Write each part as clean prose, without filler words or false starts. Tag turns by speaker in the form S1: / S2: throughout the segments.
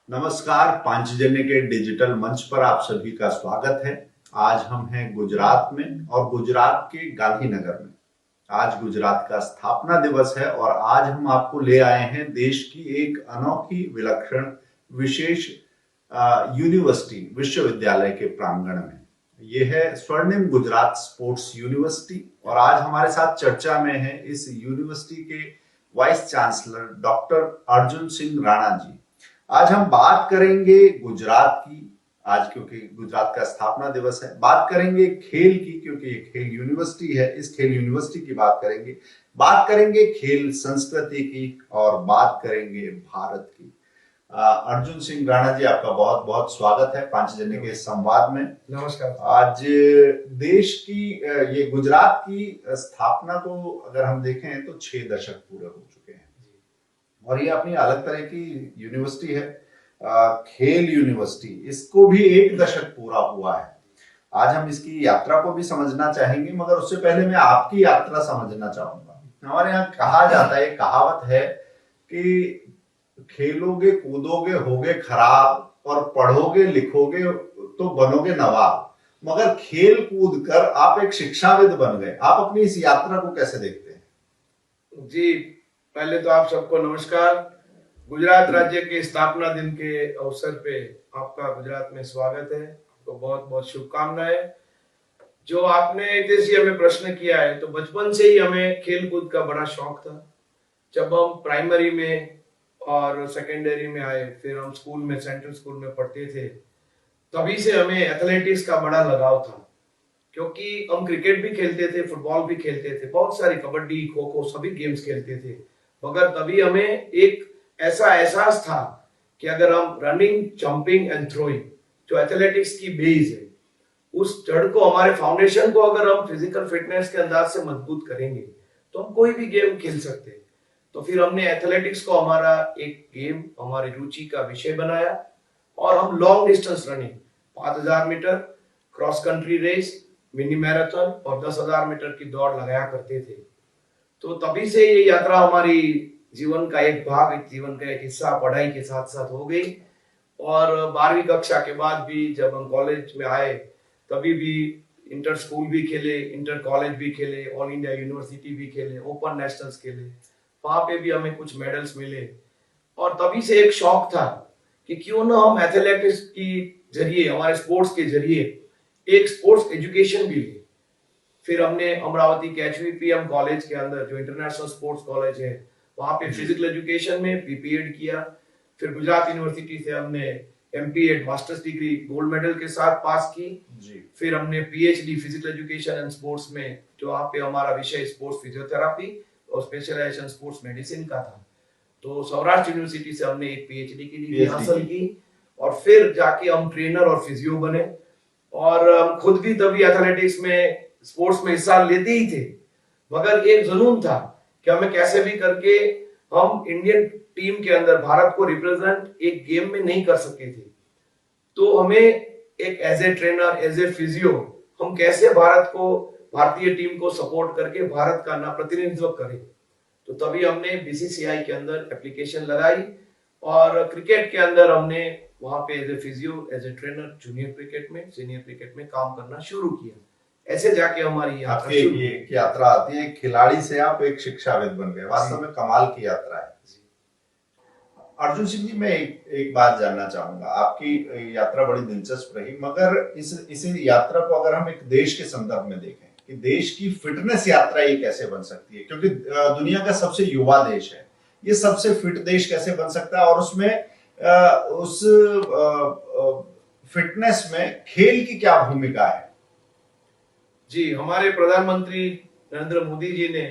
S1: नमस्कार। पांचजन्य के डिजिटल मंच पर आप सभी का स्वागत है। आज हम हैं गुजरात में और गुजरात के गांधीनगर में। आज गुजरात का स्थापना दिवस है और आज हम आपको ले आए हैं देश की एक अनोखी विलक्षण विशेष यूनिवर्सिटी विश्वविद्यालय के प्रांगण में। ये है स्वर्णिम गुजरात स्पोर्ट्स यूनिवर्सिटी और आज हमारे साथ चर्चा में है इस यूनिवर्सिटी के vice chancellor doctor Arjun Singh Rana ji. आज हम बात करेंगे गुजरात की, आज क्योंकि गुजरात का स्थापना दिवस है। बात करेंगे खेल की क्योंकि ये खेल यूनिवर्सिटी है, इस खेल यूनिवर्सिटी की बात करेंगे खेल संस्कृति की और बात करेंगे भारत की। अर्जुन सिंह राणा जी, आपका बहुत बहुत स्वागत है पांचजन्य के संवाद में।
S2: नमस्कार।
S1: आज देश की ये गुजरात की स्थापना को अगर हम देखें तो 6 दशक पूरे हो चुके हैं और ये अपनी अलग तरह की यूनिवर्सिटी है, खेल यूनिवर्सिटी। इसको भी 1 दशक पूरा हुआ है। आज हम इसकी यात्रा को भी समझना चाहेंगे, मगर उससे पहले मैं आपकी यात्रा समझना चाहूंगा। हमारे यहाँ कहा जाता है, कहावत है कि खेलोगे कूदोगे होगे खराब और पढ़ोगे लिखोगे तो बनोगे नवाब, मगर खेल कूद कर आप एक शिक्षाविद बन गए। आप अपनी इस यात्रा को कैसे देखते हैं?
S2: जी, पहले तो आप सबको नमस्कार। गुजरात राज्य के स्थापना दिन के अवसर पे आपका गुजरात में स्वागत है। आपको बहुत बहुत शुभकामनाएं। जो आपने जैसे हमें प्रश्न किया है, तो बचपन से ही हमें खेल कूद का बड़ा शौक था। जब हम प्राइमरी में और सेकेंडरी में आए, फिर हम स्कूल में, सेंट्रल स्कूल में पढ़ते थे, तभी से हमें एथलेटिक्स का बड़ा लगाव था। क्योंकि हम क्रिकेट भी खेलते थे, फुटबॉल भी खेलते थे, बहुत सारी कबड्डी, खो खो सभी गेम्स खेलते थे, मगर तभी हमें एक ऐसा एहसास था कि अगर हम रनिंग, जंपिंग एंड थ्रोइंग, जो एथलेटिक्स की बेस है, उस जड़ को, हमारे फाउंडेशन को अगर हम फिजिकल फिटनेस के अंदाज से मजबूत करेंगे तो हम कोई भी गेम खेल सकते हैं। तो फिर हमने एथलेटिक्स को हमारा एक गेम, हमारी रुचि का विषय बनाया और हम long distance running, 5000 metre, cross country race, mini marathon और 10,000 मीटर की दौड़ लगाया करते थे। तो तभी से ये यात्रा हमारी जीवन का एक भाग, जीवन का एक हिस्सा पढ़ाई के साथ साथ हो गई। और 12वीं कक्षा के बाद भी जब हम कॉलेज में आए, तभी भी इंटर स्कूल भी खेले, इंटर कॉलेज भी खेले, ऑल इंडिया यूनिवर्सिटी भी खेले, ओपन नेशनल्स खेले, वहां पे भी हमें कुछ मेडल्स मिले। और तभी से एक शौक था कि क्यों ना हम एथलेटिक्स की जरिए, हमारे स्पोर्ट्स के जरिए एक स्पोर्ट्स एजुकेशन भी ले। फिर हमने अमरावती के HVPM कॉलेज के अंदर, जो इंटरनेशनल स्पोर्ट्स कॉलेज है, वहां पे फिजिकल एजुकेशन में PPEd किया। फिर गुजरात यूनिवर्सिटी से हमने MPEd masters degree gold medal के साथ पास की जी। फिर हमने PhD physical education and sports में, जो वहां पे हमारा विषय स्पोर्ट्स फिजियोथेरापी और स्पेशलाइजेशन स्पोर्ट्स मेडिसिन का था, तो सौराष्ट्र यूनिवर्सिटी से हमने एक PhD की डिग्री हासिल की। और फिर जाके हम ट्रेनर और फिजियो बने और हम खुद भी तभी एथलेटिक्स में, स्पोर्ट्स में हिस्सा लेते ही थे, मगर एक जुनून था कि हमें कैसे भी करके हम इंडियन टीम के अंदर भारत को रिप्रेजेंट एक गेम में नहीं कर सके थे। तो हमें एक as a trainer, as a physio, हम कैसे भारत को, भारतीय टीम को सपोर्ट करके भारत का ना प्रतिनिधित्व करें। तो तभी हमने BCCI के अंदर एप्लीकेशन लगाई और क्रिकेट के अंदर हमने वहां पे as a physio, as a trainer, junior cricket में, सीनियर क्रिकेट में काम करना शुरू किया। ऐसे जाके हमारी
S1: यात्रा आती है, खिलाड़ी से आप एक शिक्षाविद बन गए। वास्तव में कमाल की यात्रा है। अर्जुन सिंह जी, मैं एक बात जानना चाहूंगा। आपकी यात्रा बड़ी दिलचस्प रही, मगर इसी यात्रा को अगर हम एक देश के संदर्भ में देखें कि देश की फिटनेस यात्रा ये कैसे बन सकती है, क्योंकि दुनिया का सबसे युवा देश है, ये सबसे फिट देश कैसे बन सकता है और उसमें उस फिटनेस में खेल की क्या भूमिका है?
S2: जी, हमारे प्रधानमंत्री नरेंद्र मोदी जी ने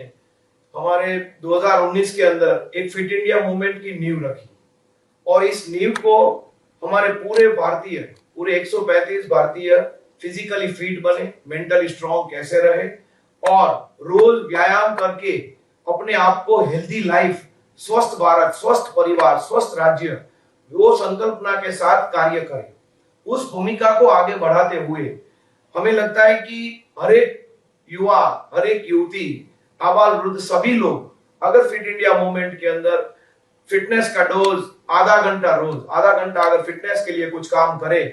S2: हमारे 2019 के अंदर एक फिट इंडिया मूवमेंट की नींव रखी और इस नींव को हमारे पूरे 135 भारतीय फिजिकली फिट बने, मेंटली स्ट्रांग कैसे रहे और रोज व्यायाम करके अपने आप को हेल्दी लाइफ, स्वस्थ भारत, स्वस्थ परिवार, स्वस्थ राज्य, वो संकल्पना के साथ कार्य करें। उस भूमिका को आगे बढ़ाते हुए हमें लगता है कि हर एक युवा, हर एक युवती, आबाल वृद्ध सभी लोग अगर फिट इंडिया मूवमेंट के अंदर फिटनेस का डोज आधा घंटा रोज, आधा घंटा अगर फिटनेस के लिए कुछ काम करे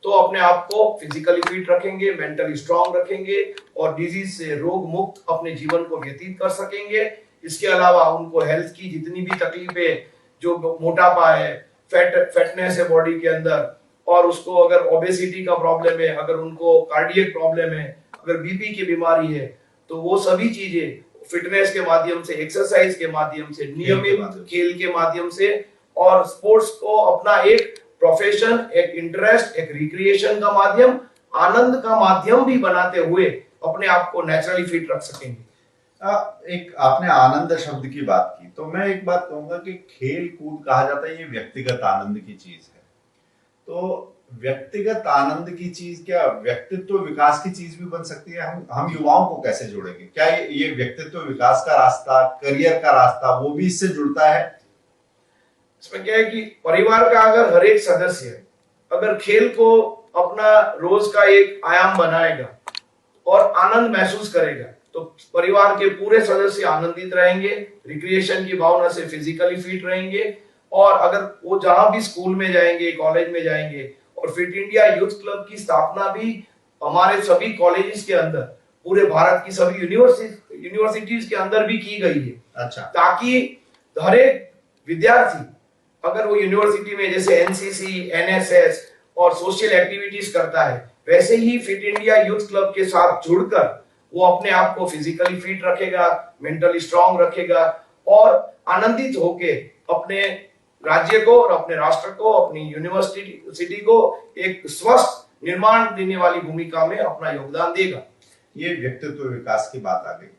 S2: तो अपने आप को फिजिकली फिट रखेंगे, मेंटली स्ट्रांग रखेंगे और डिजीज से रोग मुक्त अपने जीवन को व्यतीत कर सकेंगे। इसके अलावा उनको हेल्थ की जितनी भी तकलीफें, जो मोटापा है, फैटनेस है बॉडी के अंदर, और उसको अगर ओबेसिटी का प्रॉब्लम है, अगर उनको कार्डियक प्रॉब्लम है, अगर बीपी की बीमारी है, तो वो सभी चीजें फिटनेस के माध्यम से, एक्सरसाइज के माध्यम से, नियमित खेल के माध्यम से और स्पोर्ट्स को अपना एक प्रोफेशन, एक इंटरेस्ट, एक रिक्रिएशन का माध्यम, आनंद का माध्यम भी बनाते हुए अपने आप को नेचुरली फिट रख सकेंगे।
S1: एक आपने आनंद शब्द की बात की, तो मैं एक बात कहूंगा कि खेल कूद कहा जाता है ये व्यक्तिगत आनंद की चीज है। तो व्यक्तिगत आनंद की चीज क्या व्यक्तित्व विकास की चीज भी बन सकती है? हम युवाओं को कैसे जोड़ेंगे? क्या ये व्यक्तित्व विकास का रास्ता, करियर का रास्ता, वो भी इससे जुड़ता है?
S2: इसमें क्या है कि परिवार का अगर हर एक सदस्य अगर खेल को अपना रोज का एक आयाम बनाएगा और आनंद महसूस करेगा तो परिवार के पूरे सदस्य आनंदित रहेंगे, रिक्रिएशन की भावना से फिजिकली फिट रहेंगे। और अगर वो जहां भी स्कूल में जाएंगे, कॉलेज में जाएंगे, और फिट इंडिया यूथ क्लब की स्थापना भी हमारे सभी कॉलेजेस के अंदर, पूरे भारत की सभी यूनिवर्सिटीज के अंदर भी की गई है।
S1: अच्छा।
S2: ताकि हर एक विद्यार्थी अगर वो यूनिवर्सिटी में जैसे एनसीसी, एनएसएस और सोशल एक्टिविटीज करता है, वैसे ही फिट इंडिया यूथ क्लब के साथ जुड़कर वो अपने आप को फिजिकली फिट रखेगा, मेंटली स्ट्रांग रखेगा और आनंदित होके अपने राज्य को और अपने राष्ट्र को, अपनी यूनिवर्सिटी को एक स्वस्थ निर्माण देने वाली भूमिका में अपना योगदान देगा।
S1: ये व्यक्तित्व विकास की बात आ गई,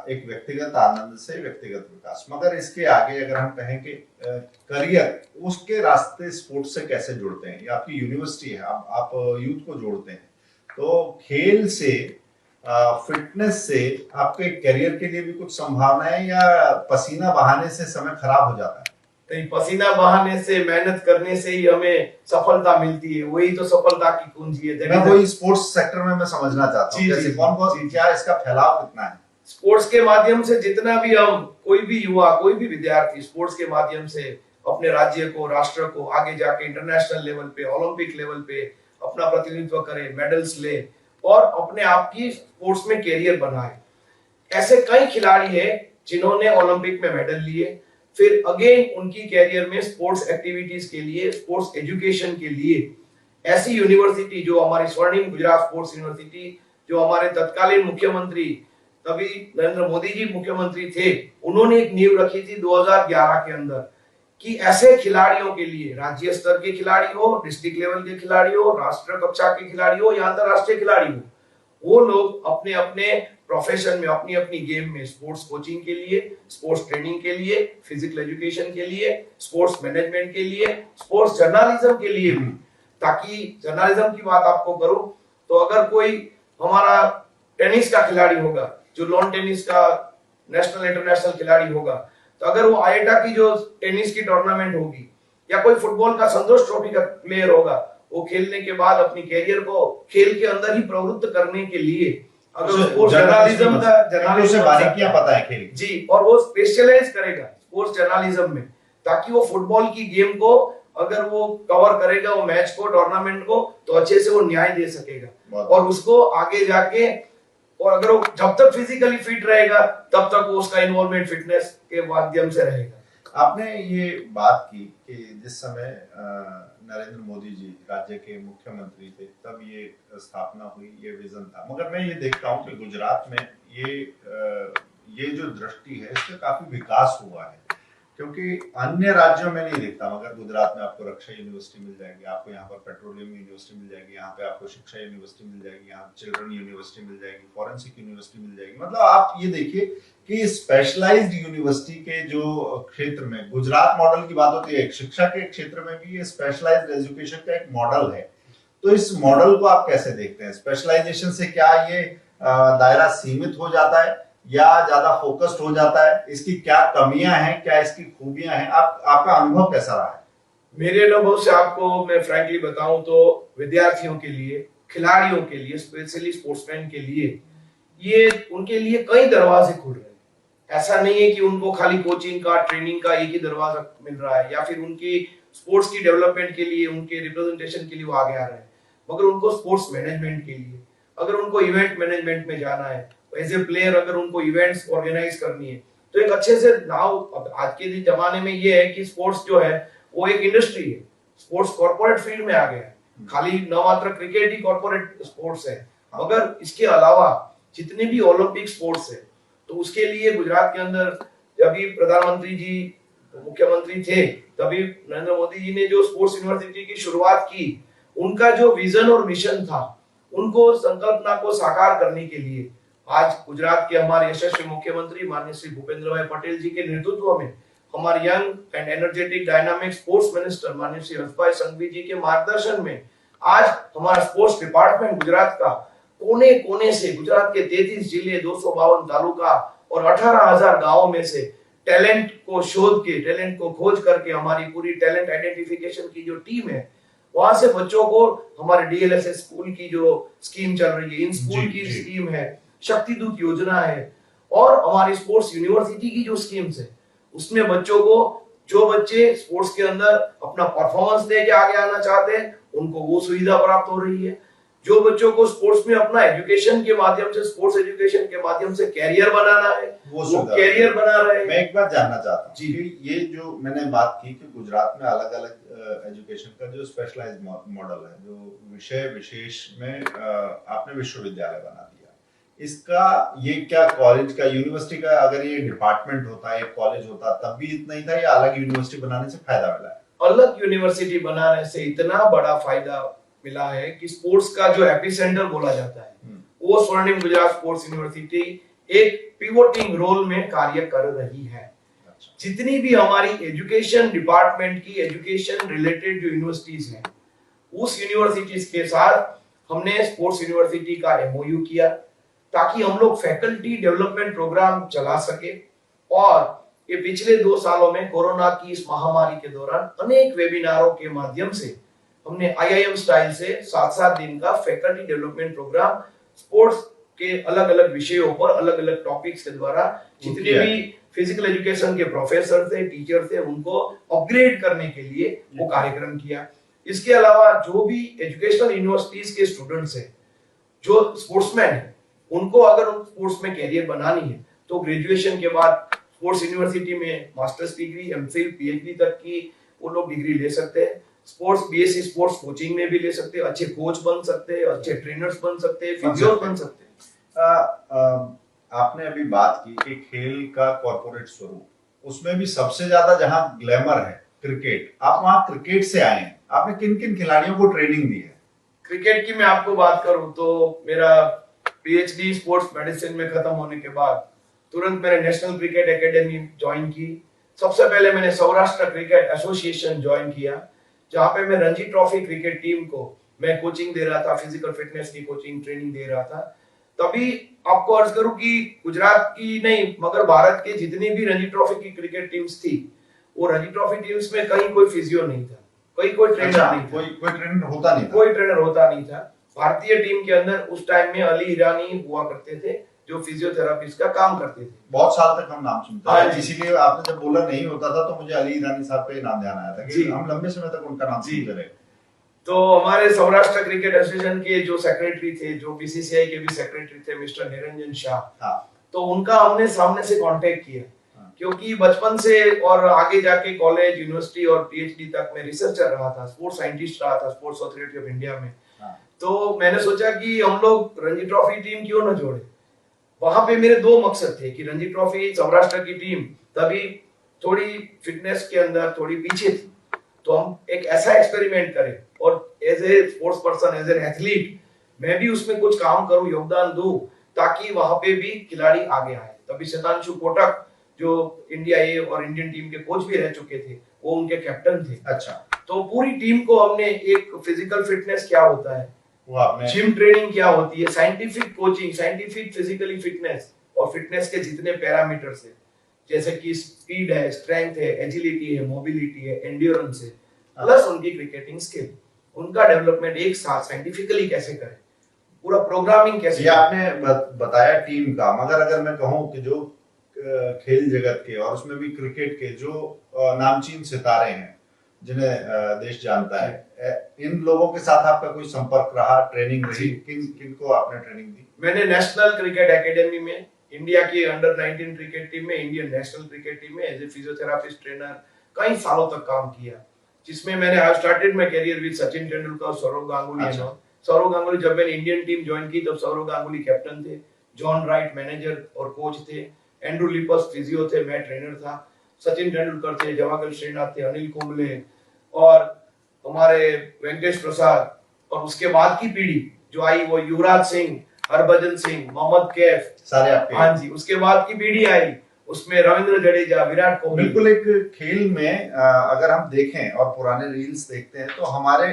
S1: एक व्यक्तिगत आनंद से व्यक्तिगत विकास। मगर इसके आगे अगर हम कहें कि करियर, उसके रास्ते स्पोर्ट्स से कैसे जुड़ते हैं? ये आपकी यूनिवर्सिटी है, आप यूथ को जोड़ते हैं, तो खेल से, फिटनेस से आपके करियर के लिए भी कुछ संभावना है या पसीना बहाने से समय खराब हो जाता है?
S2: नहीं, पसीना बहाने से, मेहनत करने से ही हमें सफलता मिलती है, वही तो सफलता की कुंजी है।
S1: मैं वही स्पोर्ट्स सेक्टर में मैं समझना चाहता हूँ, जैसे कौन क्या इसका फैलाव कितना है?
S2: स्पोर्ट्स के माध्यम से जितना भी हम, कोई भी युवा, कोई भी विद्यार्थी स्पोर्ट्स के माध्यम से अपने राज्य को, राष्ट्र को आगे जाके इंटरनेशनल लेवल पे, ओलंपिक लेवल पे अपना प्रतिनिधित्व करे, मेडल्स ले और अपने आप की स्पोर्ट्स में कैरियर बनाए। ऐसे कई खिलाड़ी हैं जिन्होंने ओलंपिक में मेडल लिए, फिर अगेन उनकी कैरियर में स्पोर्ट्स एक्टिविटीज के लिए, स्पोर्ट्स एजुकेशन के लिए ऐसी यूनिवर्सिटी जो हमारी स्वर्णिम गुजरात स्पोर्ट्स यूनिवर्सिटी, जो हमारे तत्कालीन मुख्यमंत्री तभी नरेंद्र मोदी जी मुख्यमंत्री थे, उन्होंने एक नींव रखी थी 2011 के अंदर कि ऐसे खिलाड़ियों के लिए, राज्य स्तर के खिलाड़ी हो, डिस्ट्रिक्ट लेवल के खिलाड़ी हो, राष्ट्रीय कक्षा के खिलाड़ी हो या अंतरराष्ट्रीय खिलाड़ी हो, वो लोग अपने अपने प्रोफेशन में, अपनी अपनी गेम में स्पोर्ट्स कोचिंग के लिए, स्पोर्ट्स ट्रेनिंग के लिए, फिजिकल एजुकेशन के लिए, स्पोर्ट्स मैनेजमेंट के लिए, स्पोर्ट्स जर्नलिज्म के लिए भी। ताकि जर्नलिज्म की बात आपको करूं तो अगर कोई हमारा टेनिस का खिलाड़ी होगा, जो लॉन टेनिस का नेशनल इंटरनेशनल खिलाड़ी होगा, तो अगर वो आईटा की जो टेनिस की टूर्नामेंट होगी या कोई फुटबॉल का संतोष ट्रॉफी का प्लेयर होगा, वो खेलने के बाद अपनी कैरियर को खेल के अंदर ही प्रवृत्त करने के लिए अगर उसको जर्नलिज्म से
S1: बारीकियां पता है खेल
S2: जी, और वो स्पेशलाइज करेगा स्पोर्ट्स जर्नलिज्म में, ताकि वो फुटबॉल की गेम को अगर वो कवर करेगा, वो मैच को, टूर्नामेंट को, तो अच्छे से वो न्याय दे सकेगा और उसको आगे जाके, और अगर वो जब तक फिजिकली फिट रहेगा तब तक वो उसका इन्वॉल्वमेंट फिटनेस के माध्यम से रहेगा।
S1: आपने ये बात की कि जिस समय नरेंद्र मोदी जी राज्य के मुख्यमंत्री थे तब ये स्थापना हुई, ये विजन था, मगर मैं ये देखता हूँ कि गुजरात में ये जो दृष्टि है इसका काफी विकास हुआ है, क्योंकि अन्य राज्यों में नहीं दिखता, मगर गुजरात में आपको रक्षा यूनिवर्सिटी मिल जाएगी, आपको यहाँ पर पेट्रोलियम यूनिवर्सिटी मिल जाएगी, यहाँ पे आपको शिक्षा यूनिवर्सिटी मिल जाएगी, यहाँ चिल्ड्रन यूनिवर्सिटी मिल जाएगी, फॉरेंसिक यूनिवर्सिटी मिल जाएगी। मतलब आप ये देखिए कि स्पेशलाइज्ड यूनिवर्सिटी के जो क्षेत्र में गुजरात मॉडल की बात होती है, शिक्षा के क्षेत्र में भी ये स्पेशलाइज्ड एजुकेशन का एक मॉडल है। तो इस मॉडल को आप कैसे देखते हैं? स्पेशलाइजेशन से क्या ये दायरा सीमित हो जाता है या ज्यादा फोकस्ड हो जाता है? इसकी क्या कमियां हैं, क्या इसकी खूबियां हैं? आपका अनुभव कैसा रहा है?
S2: मेरे अनुभव से आपको मैं फ्रैंकली बताऊं तो विद्यार्थियों के लिए, खिलाड़ियों के लिए, स्पेशली स्पोर्ट्समैन के लिए, ये उनके लिए कई दरवाजे खुल रहे हैं। ऐसा नहीं है कि उनको खाली कोचिंग का ट्रेनिंग का एक ही दरवाजा मिल रहा है, या फिर उनकी स्पोर्ट्स की डेवलपमेंट के लिए, उनके रिप्रेजेंटेशन के लिए वो आगे आ रहे हैं, मगर उनको स्पोर्ट्स मैनेजमेंट के लिए, अगर उनको इवेंट मैनेजमेंट में जाना है, एज ए प्लेयर अगर उनको इवेंट्स ऑर्गेनाइज करनी है, तो एक अच्छे से नाउ आज के जमाने में ये है कि स्पोर्ट्स जो है वो एक इंडस्ट्री है, स्पोर्ट्स कॉर्पोरेट फील्ड में आ गया है, खाली न मात्र क्रिकेट ही कॉर्पोरेट स्पोर्ट्स है, मगर इसके अलावा जितने भी ओलंपिक स्पोर्ट्स है, तो उसके लिए गुजरात के अंदर जब भी प्रधानमंत्री जी मुख्यमंत्री थे, तभी नरेंद्र मोदी जी ने जो स्पोर्ट्स यूनिवर्सिटी की शुरुआत की, उनका जो विजन और मिशन था, उनको संकल्पना को साकार करने के लिए आज गुजरात के हमारे यशस्वी मुख्यमंत्री माननीय श्री भूपेंद्र भाई पटेल जी के नेतृत्व में, हमारे young and energetic dynamic sports minister माननीय श्री हर्षभाई संघवी जी के मार्गदर्शन में आज हमारा स्पोर्ट्स डिपार्टमेंट गुजरात का कोने कोने से, गुजरात के 33 जिले, 252 तालुका और 18,000 गांवों में से टैलेंट को शोध के, टैलेंट को खोज करके हमारी पूरी टैलेंट आइडेंटिफिकेशन की जो टीम है, वहां से बच्चों को हमारे डीएलएसएस स्कूल की जो स्कीम चल रही है, इन स्कूल की स्कीम है, शक्ति दूत योजना है, और हमारी स्पोर्ट्स यूनिवर्सिटी की जो स्कीम्स है, उसमें बच्चों को, जो बच्चे स्पोर्ट्स के अंदर अपना परफॉर्मेंस दे के आगे आना चाहते हैं, उनको वो सुविधा प्राप्त हो रही है। जो बच्चों को स्पोर्ट्स में अपना एजुकेशन के माध्यम से, स्पोर्ट्स एजुकेशन के माध्यम से कैरियर बनाना है, वो कैरियर बना रहे हैं।
S1: मैं एक बात जानना चाहता हूँ जी, ये जो मैंने बात की कि गुजरात में अलग अलग एजुकेशन का जो स्पेशलाइज्ड मॉडल है, जो विषय विशेष में आपने विश्वविद्यालय बना दिया, इसका ये क्या कॉलेज का, यूनिवर्सिटी का, अगर ये डिपार्टमेंट होता, एक कॉलेज होता, तब भी इतना ही था, या अलग यूनिवर्सिटी बनाने से फायदा मिला है?
S2: अलग यूनिवर्सिटी बनाने से इतना बड़ा फायदा मिला है कि स्पोर्ट्स का जो एपिसेंटर बोला जाता है, वो स्वर्णिम गुजरात स्पोर्ट्स यूनिवर्सिटी एक पिवोटिंग रोल में कार्य कर रही है। जितनी भी हमारी एजुकेशन डिपार्टमेंट की, एजुकेशन रिलेटेड जो यूनिवर्सिटीज हैं, उस यूनिवर्सिटीज के साथ हमने स्पोर्ट्स यूनिवर्सिटी का एमओयू किया, ताकि हम लोग फैकल्टी डेवलपमेंट प्रोग्राम चला सके। और ये पिछले 2 सालों में कोरोना की इस महामारी के दौरान अनेक वेबिनारों के माध्यम से हमने आईआईएम स्टाइल से 7-7 दिन का फैकल्टी डेवलपमेंट प्रोग्राम स्पोर्ट्स के अलग अलग विषयों पर, अलग अलग टॉपिक्स के द्वारा जितने भी फिजिकल एजुकेशन के प्रोफेसर थे, टीचर थे, उनको अपग्रेड करने के लिए वो कार्यक्रम किया। इसके अलावा जो भी एजुकेशनल यूनिवर्सिटीज के स्टूडेंट्स हैं, जो स्पोर्ट्समैन है, उनको अगर स्पोर्ट्स में कैरियर बनानी है, तो ग्रेजुएशन के बाद स्पोर्ट्स यूनिवर्सिटी में मास्टर्स डिग्री, एमफिल, पीएचडी तक की वो लोग डिग्री ले सकते हैं। स्पोर्ट्स बीएससी स्पोर्ट्स कोचिंग में भी ले सकते हैं, अच्छे कोच बन सकते हैं, अच्छे ट्रेनर्स बन सकते हैं, फिजियो बन सकते हैं।
S1: आपने अभी बात की कि खेल का कॉर्पोरेट स्वरूप, उसमें भी सबसे ज्यादा जहां ग्लैमर है क्रिकेट, आप वहां क्रिकेट से आए हैं, आपने किन किन खिलाड़ियों को ट्रेनिंग दी है?
S2: क्रिकेट की मैं आपको बात करूं तो मेरा पीएचडी स्पोर्ट्स मेडिसिन में खत्म होने के बाद तुरंत मैंने नेशनल क्रिकेट एकेडमी ज्वाइन की। सबसे पहले मैंने सौराष्ट्र क्रिकेट एसोसिएशन ज्वाइन किया, जहां पे मैं रणजी ट्रॉफी क्रिकेट टीम को मैं कोचिंग दे रहा था, फिजिकल फिटनेस की कोचिंग ट्रेनिंग दे रहा था। तभी आपको अर्ज करूं कि गुजरात की नहीं मगर भारत के जितनी भी रणजी ट्रॉफी की क्रिकेट टीम्स थी, वो रणजी ट्रॉफी टीम्स में कहीं कोई फिजियो नहीं था, कोई ट्रेनर नहीं था,
S1: कोई ट्रेनर होता नहीं था,
S2: कोई ट्रेनर होता नहीं था। भारतीय टीम के अंदर उस टाइम में अली ईरानी हुआ करते थे, जो फिजियोथेरापिस्ट का काम करते थे।
S1: बहुत साल तक हम नाम सुनते हैं, इसीलिए आपने जब बोला नहीं होता था तो मुझे अली ईरानी साहब पे नाम ध्यान आया था कि हम लंबे समय तक उनका नाम सुनते रहे।
S2: तो हमारे सौराष्ट्र क्रिकेट एसोसिएशन के जो सेक्रेटरी थे, जो बीसीसीआई के भी सेक्रेटरी थे, मिस्टर निरंजन शाह, तो उनका हमने सामने से कांटेक्ट किया, क्योंकि बचपन से और आगे जाके कॉलेज, यूनिवर्सिटी और पीएचडी तक मैं रिसर्चर रहा था, स्पोर्ट्स साइंटिस्ट रहा था स्पोर्ट्स अथॉरिटी ऑफ इंडिया में। तो मैंने सोचा कि हम लोग रणजी ट्रॉफी टीम क्यों न जोड़े। वहां पे मेरे 2 मकसद थे कि रणजी ट्रॉफी सौराष्ट्र की टीम तभी थोड़ी फिटनेस के अंदर थोड़ी पीछे थी, तो हम एक ऐसा एक्सपेरिमेंट करें और as a sports person, as an athlete मैं भी उसमें कुछ काम करूं, योगदान दूं, ताकि वहां पे भी खिलाड़ी आगे आए। तभी शतांशु कोटक जो इंडिया ए और इंडियन टीम के कोच भी रह चुके थे, वो उनके कैप्टन थे।
S1: अच्छा,
S2: तो पूरी टीम को हमने एक फिजिकल फिटनेस क्या होता है, जिम ट्रेनिंग क्या होती है, scientific coaching, scientific physically fitness और फिटनेस के जितने पैरामीटर्स है, जैसे कि स्पीड है, स्ट्रेंथ है, एजिलिटी है, मोबिलिटी है, एंड्योरेंस है, प्लस उनकी क्रिकेटिंग स्किल, उनका डेवलपमेंट एक साथ साइंटिफिकली कैसे करें, पूरा प्रोग्रामिंग कैसे।
S1: ये आपने बताया टीम का, मगर अगर मैं कहूं कि जो खेल जगत के और उसमें भी क्रिकेट के जो नामचीन सितारे हैं जिन्हें देश जानता है, इन लोगों के साथ आपका कोई संपर्क रहा, ट्रेनिंग रही? किनको आपने ट्रेनिंग दी?
S2: मैंने नेशनल क्रिकेट एकेडमी में इंडिया की अंडर 19 क्रिकेट टीम में, इंडियन नेशनल क्रिकेट टीम में एज ए फिजियोथेरापिस्ट ट्रेनर कई सालों तक काम किया, जिसमें मैंने I started my career with Sachin Tendulkar और सौरव गांगुली।
S1: अच्छा।
S2: सौरव गांगुली, जब मैंने इंडियन टीम ज्वाइन की तब सौरव गांगुली कैप्टन थे, जॉन राइट मैनेजर और कोच थे, एंड्रू लिपस फिजियो थे, मैं ट्रेनर था, सचिन तेंदुलकर थे, जवाहरलाल श्रीनाथ थे, अनिल कुंबले और हमारे वेंकटेश प्रसाद, और उसके बाद की पीढ़ी जो आई वो युवराज सिंह, हरभजन सिंह, मोहम्मद कैफ,
S1: सारे आपके?
S2: हाँ जी। उसके बाद की पीढ़ी आई, उसमें रविंद्र जडेजा, विराट कोहली।
S1: बिल्कुल। एक खेल में अगर हम देखें और पुराने रील्स देखते हैं तो हमारे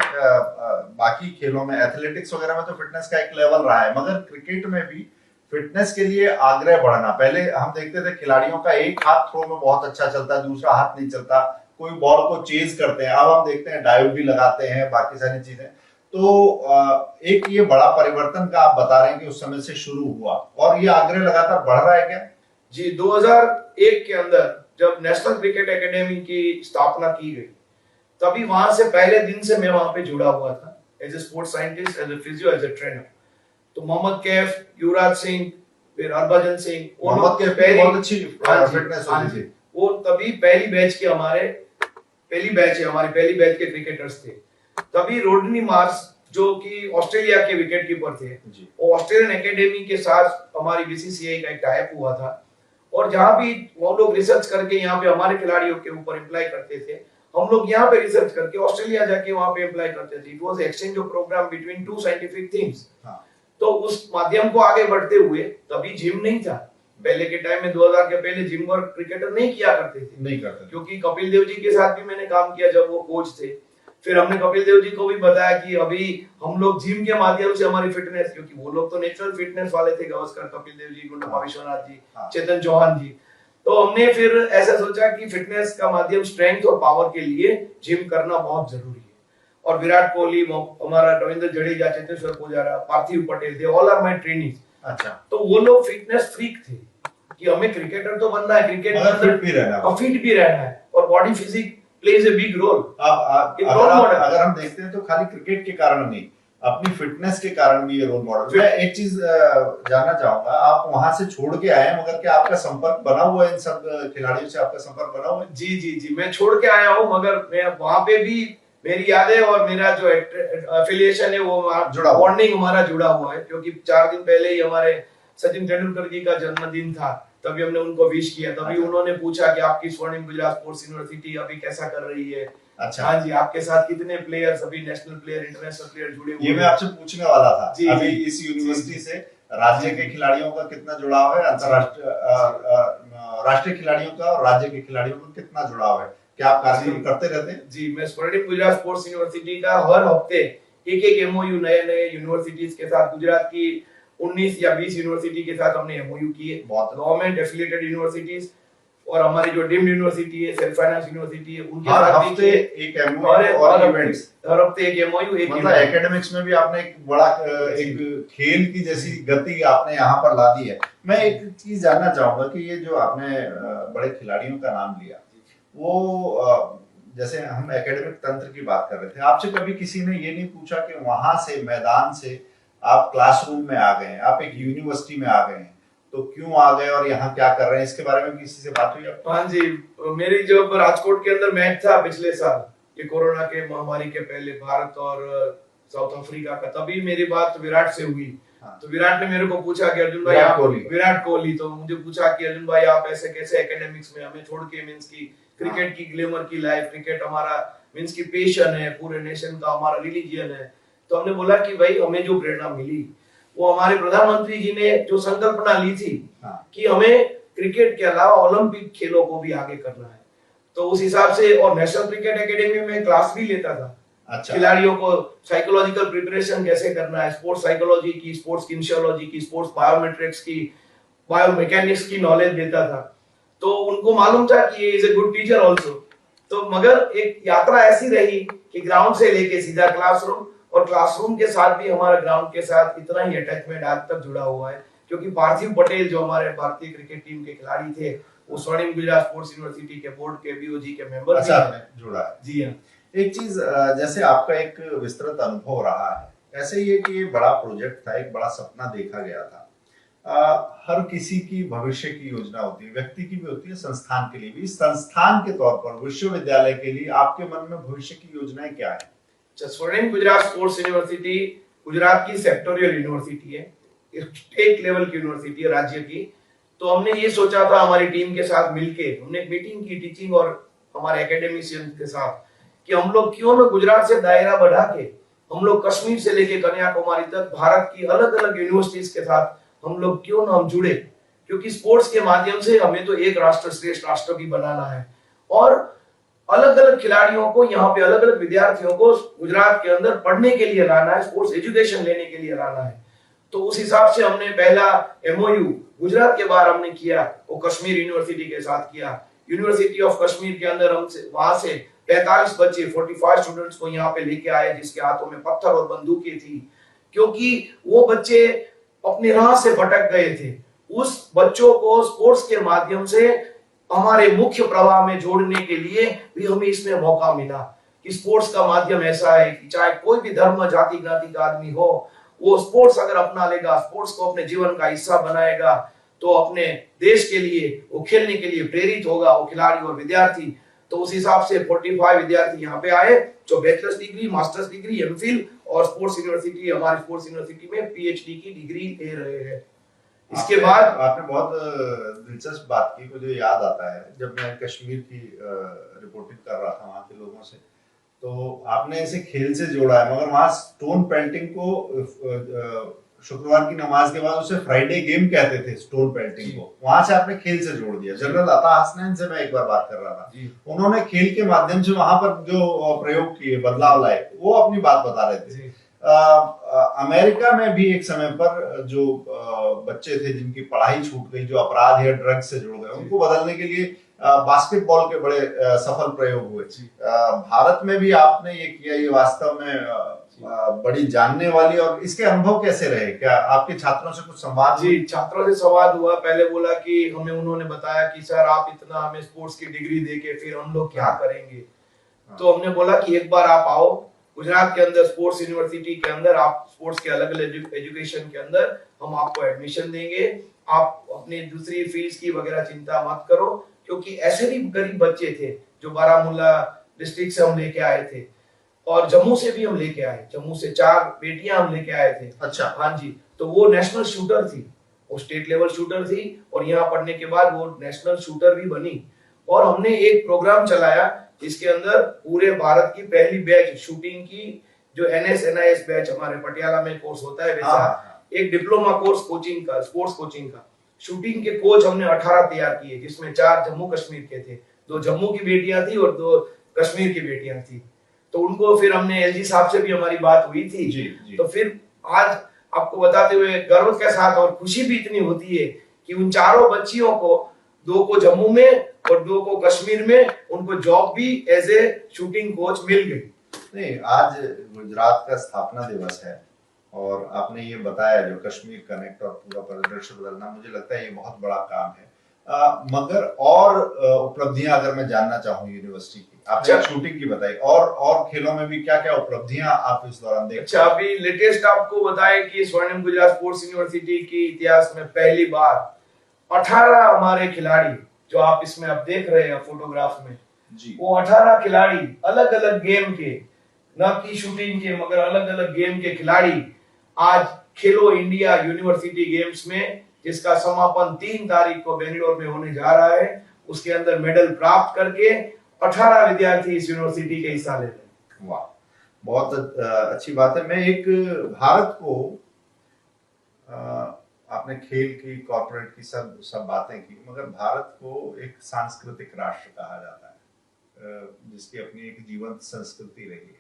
S1: बाकी खेलों में, एथलेटिक्स वगैरह में तो फिटनेस का एक लेवल रहा है, मगर क्रिकेट में भी फिटनेस के लिए आग्रह बढ़ना। पहले हम देखते थे खिलाड़ियों का एक हाथ थ्रो में बहुत अच्छा चलता है, दूसरा हाथ नहीं चलता, कोई बॉल को चेज करते हैं। अब हम देखते हैं डाइव भी लगाते हैं, बाकी सारी चीजें। तो एक ये बड़ा परिवर्तन का आप बता रहे हैं कि उस समय से शुरू हुआ और ये आग्रह लगातार बढ़ रहा है क्या?
S2: जी, 2001 के अंदर जब नेशनल क्रिकेट एकेडमी की स्थापना की गई, तभी वहां से पहले दिन से मैं वहां पे जुड़ा हुआ था as a sports scientist, as a physio, as a trainer. तो मोहम्मद कैफ, युवराज सिंह, फिर हरभजन सिंह,
S1: मोहम्मद कैफ
S2: पहली
S1: बहुत अच्छी फिटनेस होती थी।
S2: वो तभी पहली बैच के पहली बैच के क्रिकेटर्स थे। तभी रोडनी मार्स जो कि ऑस्ट्रेलिया के विकेट कीपर थे, वो ऑस्ट्रेलियन एकेडमी के साथ हमारी बीसीसीआई का एक टाइप हुआ था, और जहां भी वो लोग रिसर्च करके यहाँ पे हमारे खिलाड़ियों के ऊपर अप्लाई करते थे, हम लोग यहाँ पे रिसर्च करके ऑस्ट्रेलिया जाके वहां पे अप्लाई करते थे। It was exchange of programme between two scientific teams. तो उस माध्यम को आगे बढ़ते हुए, तभी जिम नहीं था पहले के टाइम में, 2000 के पहले जिम वर्क क्रिकेटर नहीं किया करते थे,
S1: नहीं करते,
S2: क्योंकि कपिल देव जी के साथ भी मैंने काम किया जब वो कोच थे। फिर हमने कपिल देव जी को भी बताया कि अभी हम लोग जिम के माध्यम से हमारी फिटनेस, क्योंकि वो लोग तो नेचुरल फिटनेस वाले थे, गावस्कर, कपिल देव जी, गुंडप्पा विश्वनाथ जी, चेतन चौहान जी। तो हमने फिर ऐसा सोचा कि फिटनेस का माध्यम स्ट्रेंथ और पावर के लिए जिम करना बहुत जरूरी है। और विराट कोहली, हमारा Ravindra Jadeja, Cheteshwar Pujara, Parthiv Patel, they all are my trainings.
S1: अच्छा।
S2: तो वो लोग फिटनेस फ्रीक थे कि हमें क्रिकेटर तो बनना है, क्रिकेट में फिट भी रहना है, और body physique plays a big role.
S1: अगर हम देखते हैं तो खाली क्रिकेट के कारण नहीं, अपनी फिटनेस के कारण भी ये रोल मॉडल। मैं एक चीज जानना चाहूंगा, आप वहां से छोड़ के आए, मगर क्या आपका संपर्क बना हुआ है इन सब खिलाड़ियों से? आपका संपर्क बना हुआ है?
S2: जी जी जी, मैं छोड़ के आया हूँ, मगर मैं वहां पे भी मेरी यादें और मेरा जो एफिलिएशन है वो बॉन्डिंग हमारा जुड़ा हुआ है, क्योंकि 4 दिन पहले ही हमारे सचिन तेंदुलकर जी का जन्मदिन था, तभी हमने उनको विश किया। तभी उन्होंने पूछा कि आपकी स्वर्णिम गुजरात स्पोर्ट्स यूनिवर्सिटी अभी कैसा कर रही है।
S1: अच्छा।
S2: हाँ जी, आपके साथ कितने प्लेयर्स, अभी नेशनल प्लेयर, इंटरनेशनल प्लेयर जुड़े हुए?
S1: ये मैं आपसे पूछने वाला था। अभी इस यूनिवर्सिटी से राज्य के खिलाड़ियों का कितना जुड़ाव है, अंतरराष्ट्रीय राष्ट्रीय खिलाड़ियों का और राज्य के खिलाड़ियों का कितना जुड़ाव है? क्या आप कार्यक्रम करते रहते हैं?
S2: जी, मैं स्वर्णिम गुजरात स्पोर्ट्स यूनिवर्सिटी का हर हफ्ते एक एमओयू नए यूनिवर्सिटीज के साथ, गुजरात की 19 या 20 यूनिवर्सिटी के साथ हमने एमओयू किए, गवर्नमेंट एफिलिएटेड यूनिवर्सिटीज, और हमारी जो डीम्ड यूनिवर्सिटी है, सेल्फ फाइनेंस यूनिवर्सिटी है, उनके साथ भी
S1: एक एमओयू और इवेंट्स,
S2: हर हफ्ते एक एमओयू, एक
S1: मतलब एकेडमिक्स में भी आपने एक बड़ा एक खेल की जैसी गति आपने यहाँ पर ला दी है। मैं एक चीज जानना चाहूंगा कि ये जो आपने बड़े खिलाड़ियों का नाम लिया, वो जैसे हम एकेडमिक तंत्र की बात कर रहे थे, आपसे कभी किसी ने ये नहीं पूछा कि वहां से, मैदान से आप क्लासरूम में आ गए, आप एक यूनिवर्सिटी में आ गए, तो क्यों आ गए और यहाँ क्या कर रहे हैं? इसके बारे में किसी से बात हुई आपको?
S2: हाँ जी, मेरी जो राजकोट के अंदर मैच था पिछले साल, ये कोरोना के महामारी के पहले, भारत और साउथ अफ्रीका का, तभी मेरी बात विराट से हुई। तो विराट ने मेरे को पूछा कि अर्जुन भाई, विराट कोहली, तो मुझे पूछा कि अर्जुन भाई आप ऐसे कैसे एकेडमिक्स में हमें छोड़ के, मींस की क्रिकेट की ग्लैमर की लाइफ, क्रिकेट हमारा मींस की पैशन है, पूरे नेशन का हमारा रिलीजियन है। तो हमने बोला कि भाई हमें जो प्रेरणा मिली वो हमारे प्रधानमंत्री जी ने जो संकल्पना ली थी कि हमें क्रिकेट के अलावा ओलंपिक खेलों को भी आगे करना है, तो उस हिसाब से, और नेशनल क्रिकेट एकेडमी में क्लास भी लेता था। अच्छा। खिलाड़ियों को साइकोलॉजिकल प्रिपरेशन कैसे करना है, स्पोर्ट्स साइकोलॉजी की, स्पोर्ट्स किनेसियोलॉजी की, स्पोर्ट्स बायोमेट्रिक्स की, बायोमैकेनिक्स की नॉलेज देता था। तो उनको मालूम था कि ये is a good teacher also. तो मगर एक यात्रा ऐसी रही कि ग्राउंड से लेके सीधा क्लासरूम, और क्लासरूम के साथ भी हमारा ग्राउंड के साथ इतना ही अटैचमेंट आज तक जुड़ा हुआ है क्योंकि पार्थिव पटेल जो हमारे भारतीय क्रिकेट टीम के खिलाड़ी थे, वो स्वर्णिम गुजरात स्पोर्ट्स यूनिवर्सिटी के बोर्ड के बीओजी के मेंबर
S1: अच्छा
S2: भी हैं।
S1: जुड़ा है।
S2: जी हाँ।
S1: एक चीज जैसे आपका एक विस्तृत अनुभव रहा है, ऐसे ही है कि ये बड़ा प्रोजेक्ट था, एक बड़ा सपना देखा गया था। हर किसी की भविष्य की योजना होती है, व्यक्ति की भी होती है, संस्थान के लिए भी। संस्थान के तौर पर विश्वविद्यालय के लिए आपके मन में भविष्य की योजनाएं क्या है?
S2: स्वर्णिम गुजरात स्पोर्ट्स यूनिवर्सिटी गुजरात की सेक्टोरियल यूनिवर्सिटी है, स्टेट लेवल की यूनिवर्सिटी है, राज्य की। तो हमने ये सोचा था हमारी टीम के साथ मिलके, हमने एक मीटिंग की टीचिंग और हमारे एकेडमिशियन के साथ, कि हम लोग क्यों ना गुजरात से दायरा बढ़ा के हम लोग कश्मीर से लेके कन्याकुमारी तक भारत की अलग अलग यूनिवर्सिटीज के साथ हम लोग क्यों ना हम जुड़े, क्योंकि स्पोर्ट्स के माध्यम से हमें तो एक राष्ट्र श्रेष्ठ राष्ट्र भी बनाना है, और अलग अलग खिलाड़ियों को यहाँ पे, अलग अलग विद्यार्थियों को गुजरात के अंदर पढ़ने के लिए लाना है, स्पोर्ट्स एजुकेशन लेने के लिए लाना है। तो उस हिसाब से हमने पहला एमओयू गुजरात के बाहर हमने किया, वो कश्मीर यूनिवर्सिटी के साथ किया। यूनिवर्सिटी ऑफ कश्मीर के अंदर हमसे वहां से 45 बच्चे 45 स्टूडेंट्स को यहाँ पे लेके आए, जिसके हाथों में पत्थर और बंदूकें थी, क्योंकि वो बच्चे अपनी राह से भटक गए थे। उस बच्चों को स्पोर्ट्स के माध्यम से हमारे मुख्य प्रवाह में जोड़ने के लिए भी हमें इसमें मौका मिला कि स्पोर्ट्स का माध्यम ऐसा है कि चाहे कोई भी धर्म जाति ज्ञाति का आदमी हो, वो स्पोर्ट्स अगर अपना लेगा, स्पोर्ट्स को अपने जीवन का हिस्सा बनाएगा, तो अपने देश के लिए वो खेलने के लिए प्रेरित होगा, वो खिलाड़ी और विद्यार्थी। तो उस हिसाब से 45 विद्यार्थी यहाँ पे आए, जो bachelors degree, masters degree, MPhil और स्पोर्ट्स यूनिवर्सिटी, हमारी स्पोर्ट्स यूनिवर्सिटी में पीएचडी की डिग्री ले रहे हैं। इसके बाद
S1: आपने बहुत दिलचस्प बात की, मुझे याद आता है जब मैं कश्मीर की रिपोर्टिंग कर रहा था वहां के लोगों से, तो आपने इसे खेल से जोड़ा है, मगर वहां स्टोन पेल्टिंग को शुक्रवार की नमाज के बाद उसे फ्राइडे गेम कहते थे, स्टोन पेल्टिंग को, वहां से आपने खेल से जोड़ दिया। जनरल अता हसनैन से मैं एक बार बात कर रहा था, उन्होंने खेल के माध्यम से वहां पर जो प्रयोग किए, बदलाव लाए, वो अपनी बात बता रहे थे। अमेरिका में भी एक समय पर जो बच्चे थे जिनकी पढ़ाई छूट गई, जो अपराध या ड्रग्स से जुड़ गए, उनको बदलने के लिए बास्केटबॉल के बड़े सफल प्रयोग हुए। भारत में भी आपने ये किया, ये वास्तव में बड़ी जानने वाली। और इसके अनुभव कैसे रहे? क्या आपके छात्रों से कुछ संवाद?
S2: जी, छात्रों से संवाद हुआ। पहले बोला कि हमें, उन्होंने बताया कि सर आप इतना हमें स्पोर्ट्स की डिग्री देके फिर हम लोग क्या करेंगे। तो हमने बोला कि एक बार आप आओ गुजरात के अंदर, स्पोर्ट्स यूनिवर्सिटी के अंदर, आप स्पोर्ट्स के अलग अलग एजुकेशन के अंदर हम आपको एडमिशन देंगे, आप अपनी दूसरी फीस की वगैरह चिंता मत करो, क्योंकि ऐसे भी गरीब बच्चे थे जो बारामूला डिस्ट्रिक्ट से हम लेके आए थे, और जम्मू से भी हम लेके आए, जम्मू से 4 बेटियां हम लेके आए थे।
S1: अच्छा।
S2: हाँ जी, तो वो नेशनल शूटर थी, वो स्टेट लेवल शूटर थी, और यहाँ पढ़ने के बाद वो नेशनल शूटर भी बनी। और हमने एक प्रोग्राम चलाया जिसके अंदर पूरे भारत की पहली बैच शूटिंग की, जो NS-NIS बैच हमारे पटियाला में कोर्स होता है, वैसा एक डिप्लोमा कोर्स कोचिंग का, स्पोर्ट्स कोचिंग का, शूटिंग के कोच हमने 18 तैयार किए, जिसमें 4 जम्मू कश्मीर के थे, 2 जम्मू की बेटियां थी और 2 कश्मीर की बेटियां थी। तो उनको फिर हमने, LG साहब से भी हमारी बात हुई थी। जी। तो फिर आज आपको बताते हुए गर्व के साथ और खुशी भी इतनी होती है कि उन चारों बच्चियों को, 2 को जम्मू में और 2 को कश्मीर में, उनको जॉब भी एज ए शूटिंग कोच मिल गई।
S1: नहीं, आज गुजरात का स्थापना दिवस है और आपने ये बताया जो कश्मीर कनेक्ट और पूरा परिदृश्य बदलना, मुझे लगता है ये बहुत बड़ा काम है। मगर और उपलब्धियां अगर मैं जानना चाहूँ यूनिवर्सिटी की, आपने शूटिंग की बताई, और खेलों में भी क्या क्या उपलब्धियां आप इस दौरान देखते हैं?
S2: अच्छा, अभी लेटेस्ट आपको बताएं कि स्वर्णिम गुजरात स्पोर्ट्स यूनिवर्सिटी की इतिहास में पहली बार 18 हमारे खिलाड़ी, जो आप इसमें आप देख रहे हैं फोटोग्राफ में जी, वो 18 खिलाड़ी अलग अलग गेम के, न कि शूटिंग के मगर अलग अलग गेम के खिलाड़ी आज खेलो इंडिया यूनिवर्सिटी गेम्स में, जिसका समापन 3 तारीख को बेंगलोर में होने जा रहा है, उसके अंदर मेडल प्राप्त करके 18 विद्यार्थी इस यूनिवर्सिटी के हिस्सा ले रहे हैं।
S1: वाह, बहुत अच्छी बात है। मैं एक भारत को, आपने खेल की, कॉर्पोरेट की सब बातें की, मगर भारत को एक सांस्कृतिक राष्ट्र कहा जाता है, जिसकी अपनी एक जीवंत संस्कृति रही है।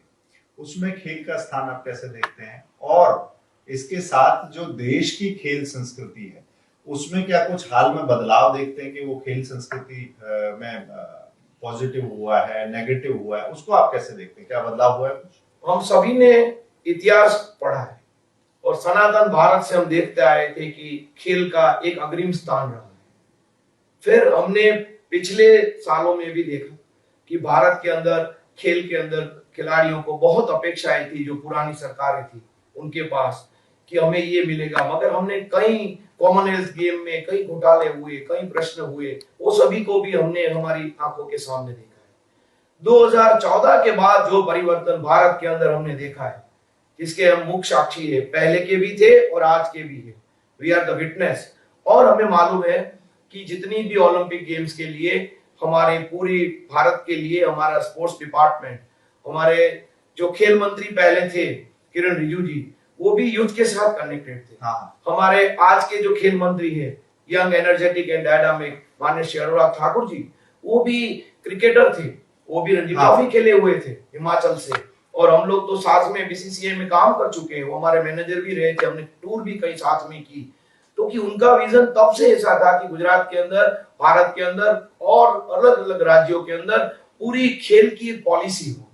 S1: उसमें खेल का स्थान आप कैसे देखते हैं? और इसके साथ जो देश की खेल संस्कृति है, उसमें क्या कुछ हाल में बदलाव देखते हैं कि वो खेल संस्कृति में पॉजिटिव हुआ है, नेगेटिव हुआ है? उसको आप कैसे देखते हैं, क्या बदलाव हुआ है कुछ?
S2: हम सभी ने इतिहास पढ़ा है और सनातन भारत से हम देखते आए थे कि खेल का एक अग्रिम स्थान रहा है। फिर हमने पिछले सालों में भी देखा कि भारत के अंदर खेल के अंदर खिलाड़ियों को बहुत अपेक्षाएं थी, जो पुरानी सरकारें थी उनके पास, कि हमें ये मिलेगा। मगर हमने कई कॉमनवेल्थ गेम में कई घोटाले हुए, कई प्रश्न हुए, वो सभी को भी हमने हमारी आंखों के सामने देखा है। 2014 के बाद जो परिवर्तन भारत के अंदर हमने देखा है, जिसके हम मुख्य साक्षी है, पहले के भी थे और आज के भी है, वी आर द विटनेस। और हमें मालूम है कि जितनी भी ओलंपिक गेम्स के लिए हमारे पूरी भारत के लिए हमारा स्पोर्ट्स डिपार्टमेंट, हमारे जो खेल मंत्री पहले थे किरण रिजिजू जी, वो भी यूथ के साथ कनेक्टेड थे।
S1: हाँ।
S2: हमारे आज के जो खेल मंत्री है, यंग एनर्जेटिक एंड डायनामिक माननीय श्री अनुराग ठाकुर जी, वो भी क्रिकेटर थे, वो भी रणजी ट्रॉफी खेले हुए थे हिमाचल से। और हम लोग तो साथ में बीसीसीआई में काम कर चुके हैं, वो हमारे मैनेजर भी रहे थे, हमने टूर भी कई साथ में की। तो कि उनका विजन तब से ऐसा था कि गुजरात के अंदर, भारत के अंदर और अलग अलग राज्यों के अंदर पूरी खेल की पॉलिसी हो,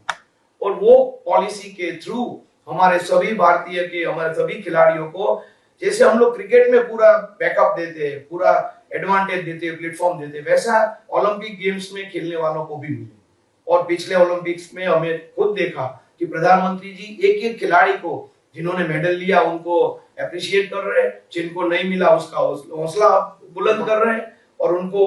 S2: और वो पॉलिसी के थ्रू हमारे सभी भारतीय के, हमारे सभी खिलाड़ियों को, जैसे हम लोग क्रिकेट में पूरा बैकअप देते हैं, पूरा एडवांटेज देते हैं, प्लेटफॉर्म देते हैं, वैसा ओलंपिक गेम्स में खेलने वालों को भी मिले। और पिछले ओलंपिक्स में हमें खुद देखा कि प्रधानमंत्री जी एक एक खिलाड़ी को, जिन्होंने मेडल लिया उनको अप्रिशिएट कर रहे हैं, जिनको नहीं मिला उसका हौसला बुलंद कर रहे हैं, और उनको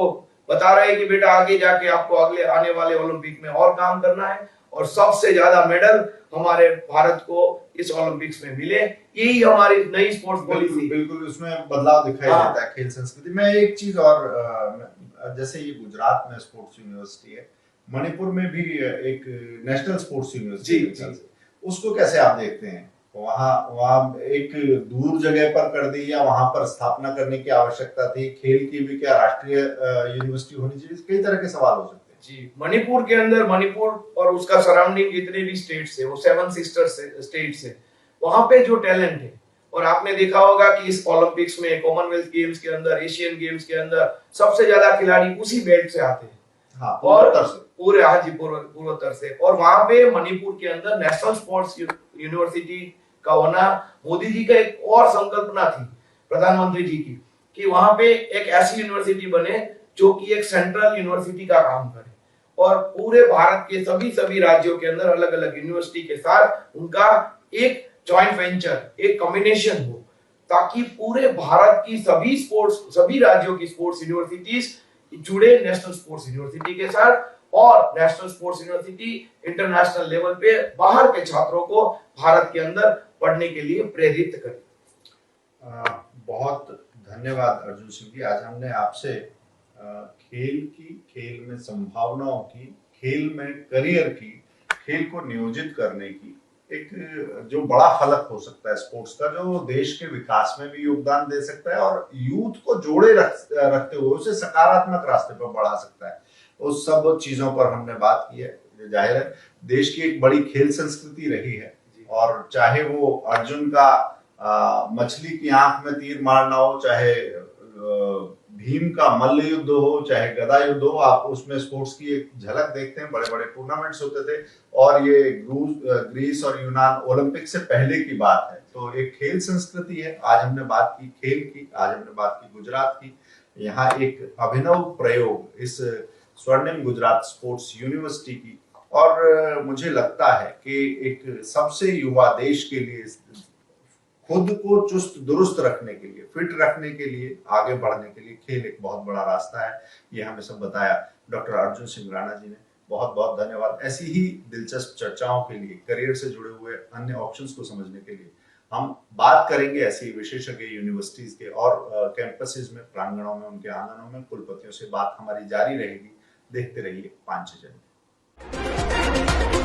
S2: बता रहे हैं कि बेटा आगे जाके आपको अगले आने वाले ओलंपिक में और काम करना है। और सबसे ज्यादा मेडल हमारे भारत को इस ओलंपिक्स में मिले, यही हमारी नई स्पोर्ट्स पॉलिसी।
S1: बिल्कुल उसमें बदलाव दिखाई देता है खेल संस्कृति में। एक चीज और, जैसे ये गुजरात में स्पोर्ट्स यूनिवर्सिटी है, मणिपुर में भी एक नेशनल स्पोर्ट्स यूनिवर्सिटी, उसको कैसे आप देखते हैं? वहाँ एक दूर जगह पर कर दी, या वहां पर स्थापना करने की आवश्यकता थी? खेल की भी क्या राष्ट्रीय यूनिवर्सिटी होनी चाहिए? कई तरह के सवाल हो सकते हैं।
S2: जी, मणिपुर के अंदर, मणिपुर और उसका सराउंडिंग जितने भी स्टेट्स है, वो 7 सिस्टर स्टेट्स है, वहां पे जो टैलेंट है, और आपने देखा होगा कि इस ओलंपिक्स में, कॉमनवेल्थ गेम्स के अंदर, एशियन गेम्स के अंदर सबसे ज्यादा खिलाड़ी उसी बेल्ट से आते हैं।
S1: हाँ,
S2: और पूरे पूर्वोत्तर से। और वहां पे मणिपुर के अंदर नेशनल स्पोर्ट्स यूनिवर्सिटी का होना मोदी जी का एक और संकल्पना थी, प्रधानमंत्री जी की, कि वहां पे एक ऐसी यूनिवर्सिटी बने जो कि एक सेंट्रल यूनिवर्सिटी का काम करे, और पूरे भारत के सभी राज्यों के अंदर अलग अलग यूनिवर्सिटी के साथ उनका एक जॉइंट वेंचर, एक कॉम्बिनेशन हो, ताकि पूरे भारत की सभी राज्यों की स्पोर्ट्स यूनिवर्सिटीज जुड़े नेशनल स्पोर्ट्स यूनिवर्सिटी के साथ, और national sports university international level पे बाहर के छात्रों को भारत के अंदर पढ़ने के लिए प्रेरित करे।
S1: बहुत धन्यवाद अर्जुन सिंह जी। आज हमने आपसे खेल की, खेल में संभावनाओं की, खेल में करियर की, खेल को नियोजित करने की, एक जो बड़ा फलक हो सकता है स्पोर्ट्स का, जो देश के विकास में भी योगदान दे सकता है और यूथ को जोड़े रखते हुए उसे सकारात्मक रास्ते पर बढ़ा सकता है, उस सब चीजों पर हमने बात की है। जाहिर है देश की एक बड़ी खेल संस्कृति रही है, और चाहे वो अर्जुन का मछली की आंख में तीर मारना हो, चाहे भीम का मल्ल युद्ध हो, चाहे गदा युद्ध हो, आप उसमें स्पोर्ट्स की एक झलक देखते हैं। बड़े बड़े टूर्नामेंट्स होते थे, और ये ग्रीस और यूनान ओलंपिक से पहले की बात है। तो एक खेल संस्कृति है। आज हमने बात की खेल की, आज हमने बात की गुजरात की। यहाँ एक अभिनव प्रयोग इस स्वर्णिम गुजरात स्पोर्ट्स यूनिवर्सिटी की, और मुझे लगता है कि एक सबसे युवा देश के लिए, खुद को चुस्त दुरुस्त रखने के लिए, फिट रखने के लिए, आगे बढ़ने के लिए खेल एक बहुत बड़ा रास्ता है। ये हमें सब बताया डॉक्टर अर्जुन सिंह राणा जी ने। बहुत बहुत धन्यवाद। ऐसी ही दिलचस्प चर्चाओं के लिए, करियर से जुड़े हुए अन्य ऑप्शंस को समझने के लिए हम बात करेंगे ऐसी विशेषज्ञ यूनिवर्सिटीज के और कैंपसेस में, प्रांगणों में, उनके आंगनों में कुलपतियों से बात हमारी जारी रहेगी। देखते रहिए 5 जनवरी।